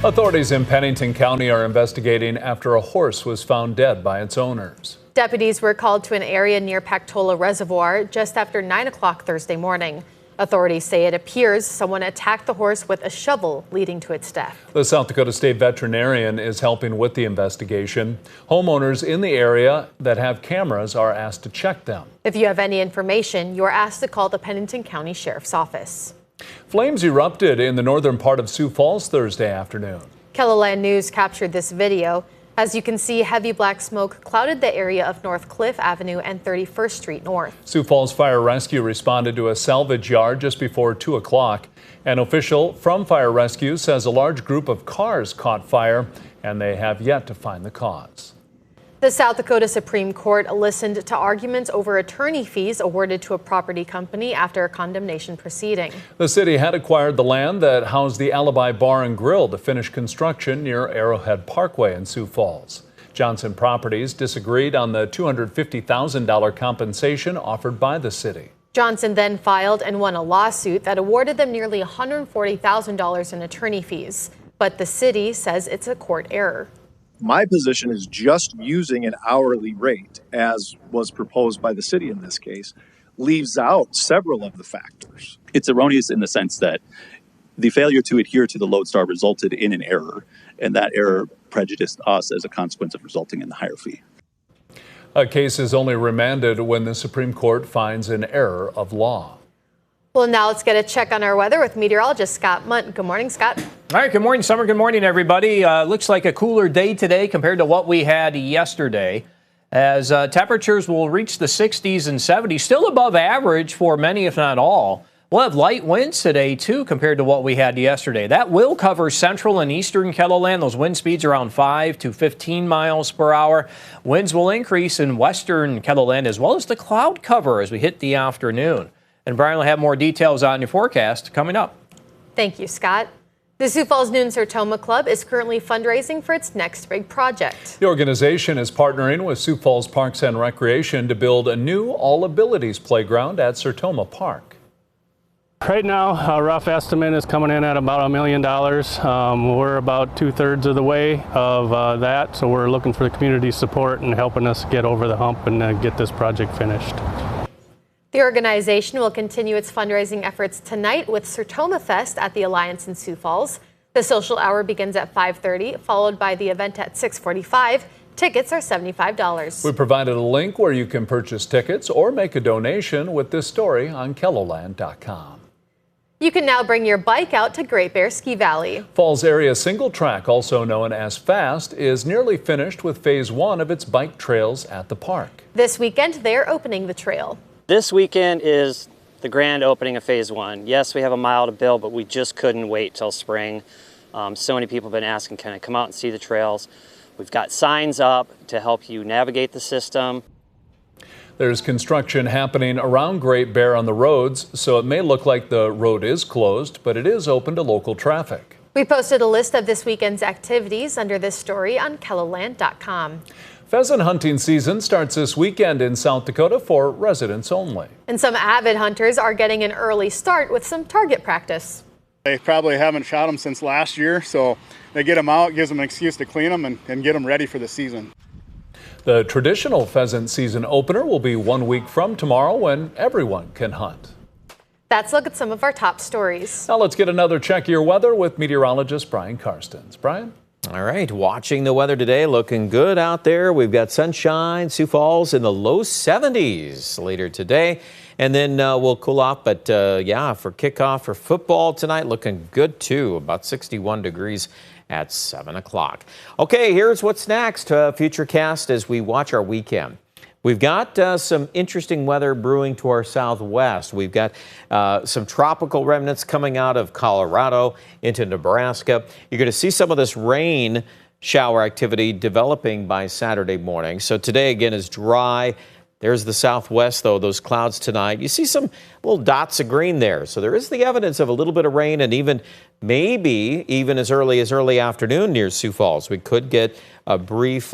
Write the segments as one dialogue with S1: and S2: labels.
S1: Authorities in Pennington County are investigating after a horse was found dead by its owners.
S2: Deputies were called to an area near Pactola Reservoir just after 9 o'clock Thursday morning. Authorities say it appears someone attacked the horse with a shovel, leading to its death.
S1: The South Dakota State veterinarian is helping with the investigation. Homeowners in the area that have cameras are asked to check them.
S2: If you have any information, you are asked to call the Pennington County Sheriff's Office.
S1: Flames erupted in the northern part of Sioux Falls Thursday afternoon.
S2: KELOLAND News captured this video. As you can see, heavy black smoke clouded the area of North Cliff Avenue and 31st Street North.
S1: Sioux Falls Fire Rescue responded to a salvage yard just before 2 o'clock. An official from Fire Rescue says a large group of cars caught fire and they have yet to find the cause.
S2: The South Dakota Supreme Court listened to arguments over attorney fees awarded to a property company after a condemnation proceeding. The
S1: city had acquired the land that housed the Alibi Bar and Grill to finish construction near Arrowhead Parkway in Sioux Falls. Johnson Properties disagreed on the $250,000 compensation offered by the city.
S2: Johnson then filed and won a lawsuit that awarded them nearly $140,000 in attorney fees. But the city says it's a court error.
S3: My position is just using an hourly rate, as was proposed by the city in this case, leaves out several of the factors.
S4: It's erroneous in the sense that the failure to adhere to the lodestar resulted in an error, and that error prejudiced us as a consequence of resulting in the higher fee.
S1: A case is only remanded when the Supreme Court finds an error of law.
S2: Well, now let's get a check on our weather with meteorologist Scott Munt. Good morning, Scott.
S5: All right, good morning, Summer. Good morning, everybody. Looks like a cooler day today compared to what we had yesterday, as temperatures will reach the 60s and 70s, still above average for many, if not all. We'll have light winds today, too, compared to what we had yesterday. That will cover central and eastern KELOLAND. Those wind speeds around 5 to 15 miles per hour. Winds will increase in western KELOLAND, as well as the cloud cover as we hit the afternoon. And Brian will have more details on your forecast coming up.
S2: Thank you, Scott. The Sioux Falls Noon Sertoma Club is currently fundraising for its next big project.
S1: The organization is partnering with Sioux Falls Parks and Recreation to build a new all-abilities playground at Sertoma Park.
S6: Right now, a rough estimate is coming in at about $1 million. We're about 2/3 of the way of that, so we're looking for the community support and helping us get over the hump and get this project finished.
S2: The organization will continue its fundraising efforts tonight with Sertoma Fest at the Alliance in Sioux Falls. The social hour begins at 5:30, followed by the event at 6:45. Tickets are $75.
S1: We provided a link where you can purchase tickets or make a donation with this story on KELOLAND.com.
S2: You can now bring your bike out to Great Bear Ski Valley.
S1: Falls Area Single Track, also known as FAST, is nearly finished with phase 1 of its bike trails at the park.
S2: This weekend, they're opening the trail.
S7: This weekend is the grand opening of phase 1. Yes, we have a mile to build, but we just couldn't wait till spring. So many people have been asking, can I come out and see the trails? We've got signs up to help you navigate the system.
S1: There's construction happening around Great Bear on the roads, so it may look like the road is closed, but it is open to local traffic.
S2: We posted a list of this weekend's activities under this story on KELOLAND.com.
S1: Pheasant hunting season starts this weekend in South Dakota for residents only.
S2: And some avid hunters are getting an early start with some target practice.
S8: They probably haven't shot them since last year, so they get them out, gives them an excuse to clean them and get them ready for the season.
S1: The traditional pheasant season opener will be 1 week from tomorrow when everyone can hunt.
S2: That's a look at some of our top stories.
S1: Now let's get another check of your weather with meteorologist Brian Karstens. Brian?
S9: All right, watching the weather today, looking good out there. We've got sunshine, Sioux Falls in the low 70s later today. And then we'll cool off, but yeah, for kickoff for football tonight, looking good too, about 61 degrees at 7 o'clock. Okay, here's what's next. Futurecast as we watch our weekend. We've got some interesting weather brewing to our southwest. We've got some tropical remnants coming out of Colorado into Nebraska. You're going to see some of this rain shower activity developing by Saturday morning. So today, again, is dry. There's the southwest, though, those clouds tonight. You see some little dots of green there. So there is the evidence of a little bit of rain and even maybe even as early afternoon near Sioux Falls. We could get a brief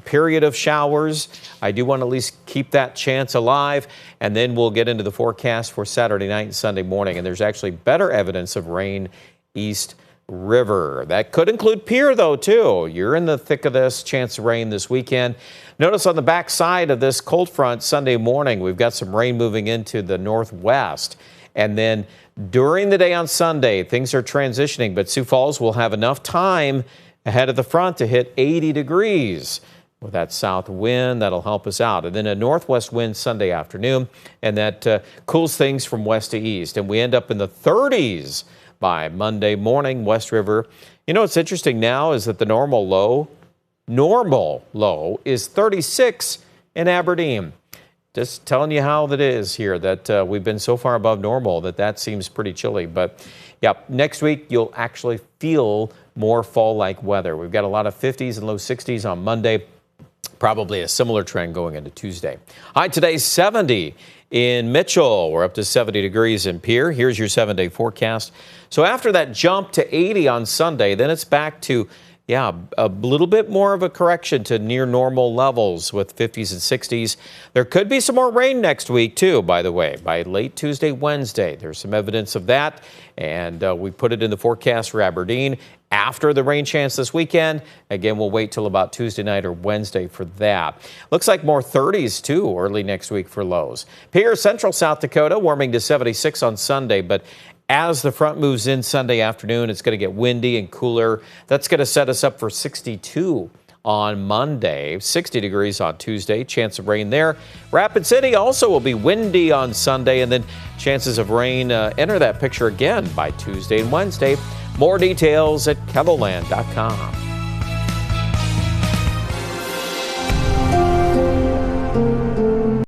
S9: period of showers. I do want to at least keep that chance alive. And then we'll get into the forecast for Saturday night and Sunday morning. And there's actually better evidence of rain east River. That could include Pierre, though, too. You're in the thick of this. Chance of rain this weekend. Notice on the back side of this cold front Sunday morning, we've got some rain moving into the northwest. And then during the day on Sunday, things are transitioning, but Sioux Falls will have enough time ahead of the front to hit 80 degrees. With that south wind, that'll help us out. And then a northwest wind Sunday afternoon, and that cools things from west to east. And we end up in the 30s by Monday morning, West River. You know what's interesting now is that the normal low is 36 in Aberdeen. Just telling you how that is here, that we've been so far above normal that seems pretty chilly. But yeah, next week you'll actually feel more fall-like weather. We've got a lot of 50s and low 60s on Monday. Probably a similar trend going into Tuesday. High today, 70 in Mitchell. We're up to 70 degrees in Pierre. Here's your 7-day forecast. So after that jump to 80 on Sunday, then it's back to, a little bit more of a correction to near normal levels with 50s and 60s. There could be some more rain next week, too, by the way, by late Tuesday, Wednesday. There's some evidence of that, and we put it in the forecast for Aberdeen. After the rain chance this weekend, again, we'll wait till about Tuesday night or Wednesday for that. Looks like more 30s, too, early next week for lows. Pierre, Central South Dakota, warming to 76 on Sunday, but as the front moves in Sunday afternoon, it's going to get windy and cooler. That's going to set us up for 62 on Monday, 60 degrees on Tuesday, chance of rain there. Rapid City also will be windy on Sunday, and then chances of rain enter that picture again by Tuesday and Wednesday. More details at KEVOLAND.com.